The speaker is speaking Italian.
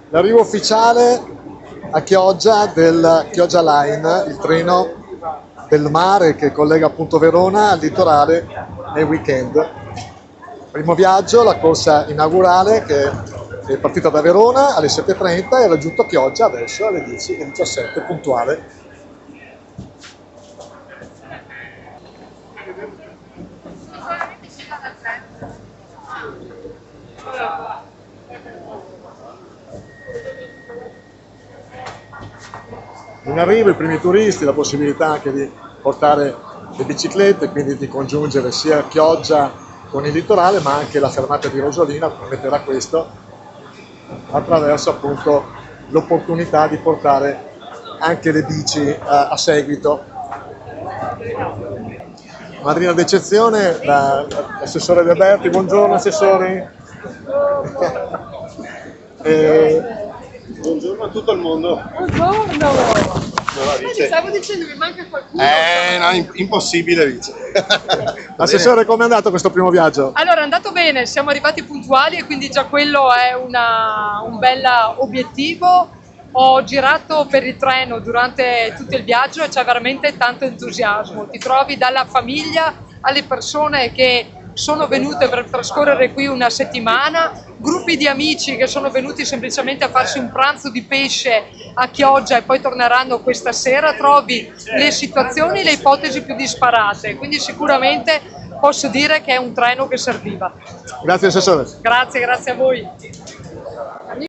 L'arrivo ufficiale a Chioggia del Chioggia Line, il treno del mare che collega appunto Verona al litorale nei weekend. Primo viaggio, la corsa inaugurale che è partita da Verona alle 7:30 e ha raggiunto Chioggia adesso alle 10:17 puntuale. In arrivo i primi turisti, la possibilità anche di portare le biciclette, quindi di congiungere sia Chioggia con il litorale, ma anche la fermata di Rosolina permetterà questo attraverso appunto l'opportunità di portare anche le bici a seguito. Madrina d'eccezione, l'assessore De Berti, buongiorno assessori. Buongiorno a tutto il mondo. Buongiorno! Vice. Stavo dicendo che manca qualcuno. No, impossibile, Vice. Assessore, com'è andato questo primo viaggio? Allora, è andato bene, siamo arrivati puntuali e quindi già quello è un bel obiettivo. Ho girato per il treno durante tutto il viaggio e c'è veramente tanto entusiasmo. Ti trovi dalla famiglia alle persone che sono venute per trascorrere qui una settimana, gruppi di amici che sono venuti semplicemente a farsi un pranzo di pesce a Chioggia e poi torneranno questa sera. Trovi le situazioni, le ipotesi più disparate, quindi sicuramente posso dire che è un treno che serviva. Grazie assessore. Grazie a voi.